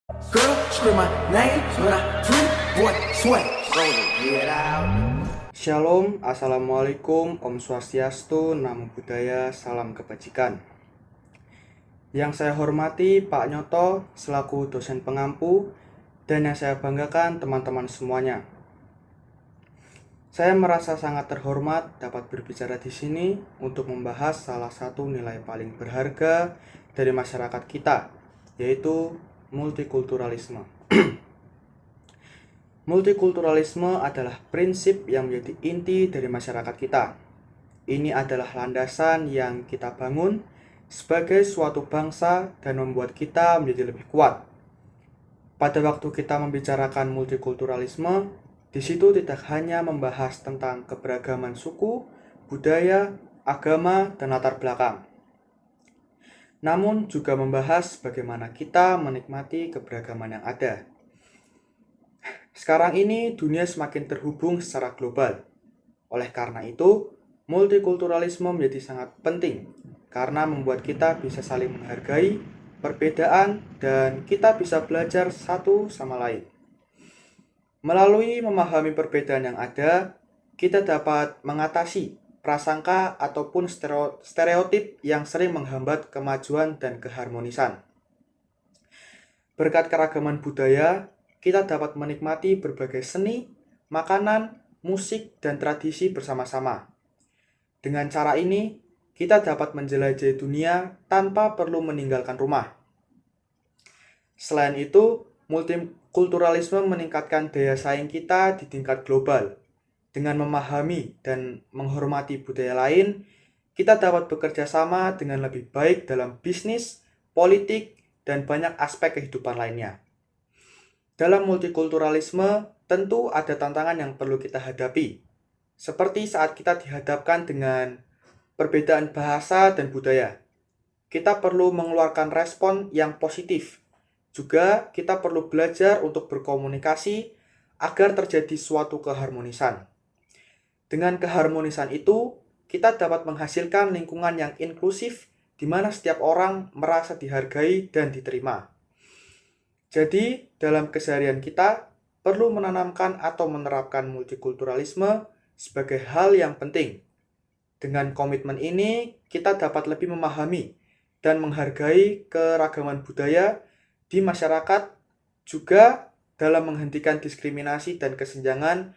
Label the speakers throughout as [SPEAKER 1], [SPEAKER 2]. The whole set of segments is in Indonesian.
[SPEAKER 1] Girl, scream my name when I drink, boy, sweat. Get out.
[SPEAKER 2] Shalom, Assalamualaikum, Om Swastiastu, Namo Buddhaya, Salam Kebajikan. Yang saya hormati Pak Nyoto selaku dosen pengampu dan yang saya banggakan teman-teman semuanya. Saya merasa sangat terhormat dapat berbicara di sini untuk membahas salah satu nilai paling berharga dari masyarakat kita, yaitu multikulturalisme. Multikulturalisme adalah prinsip yang menjadi inti dari masyarakat kita. Ini adalah landasan yang kita bangun sebagai suatu bangsa dan membuat kita menjadi lebih kuat. Pada waktu kita membicarakan multikulturalisme, di situ tidak hanya membahas tentang keberagaman suku, budaya, agama, dan latar belakang. Namun juga membahas bagaimana kita menikmati keberagaman yang ada. Sekarang ini dunia semakin terhubung secara global. Oleh karena itu, multikulturalisme menjadi sangat penting karena membuat kita bisa saling menghargai perbedaan dan kita bisa belajar satu sama lain. Melalui memahami perbedaan yang ada, kita dapat mengatasi prasangka ataupun stereotip yang sering menghambat kemajuan dan keharmonisan. Berkat keragaman budaya, kita dapat menikmati berbagai seni, makanan, musik, dan tradisi bersama-sama. Dengan cara ini, kita dapat menjelajahi dunia tanpa perlu meninggalkan rumah. Selain itu, multikulturalisme meningkatkan daya saing kita di tingkat global. Dengan memahami dan menghormati budaya lain, kita dapat bekerja sama dengan lebih baik dalam bisnis, politik, dan banyak aspek kehidupan lainnya. Dalam multikulturalisme, tentu ada tantangan yang perlu kita hadapi, seperti saat kita dihadapkan dengan perbedaan bahasa dan budaya. Kita perlu mengeluarkan respon yang positif. Juga kita perlu belajar untuk berkomunikasi agar terjadi suatu keharmonisan. Dengan keharmonisan itu, kita dapat menghasilkan lingkungan yang inklusif di mana setiap orang merasa dihargai dan diterima. Jadi, dalam keseharian kita perlu menanamkan atau menerapkan multikulturalisme sebagai hal yang penting. Dengan komitmen ini, kita dapat lebih memahami dan menghargai keragaman budaya di masyarakat. Juga dalam menghentikan diskriminasi dan kesenjangan,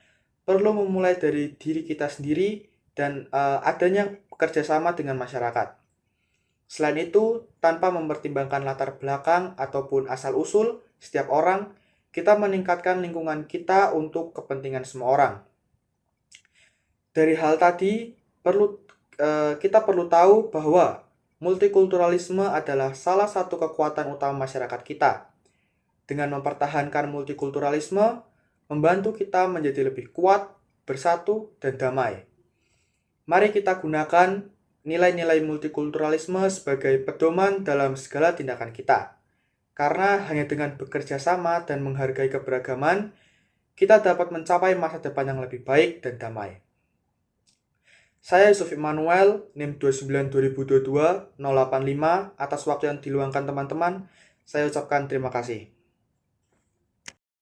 [SPEAKER 2] perlu memulai dari diri kita sendiri dan adanya kerjasama dengan masyarakat. Selain itu, tanpa mempertimbangkan latar belakang ataupun asal-usul setiap orang, kita meningkatkan lingkungan kita untuk kepentingan semua orang. Dari hal tadi, kita perlu tahu bahwa multikulturalisme adalah salah satu kekuatan utama masyarakat kita. Dengan mempertahankan multikulturalisme, membantu kita menjadi lebih kuat, bersatu, dan damai. Mari kita gunakan nilai-nilai multikulturalisme sebagai pedoman dalam segala tindakan kita. Karena hanya dengan bekerja sama dan menghargai keberagaman, kita dapat mencapai masa depan yang lebih baik dan damai. Saya Yusuf Immanuel, NIM 29 2022 085, atas waktu yang diluangkan teman-teman, saya ucapkan terima kasih.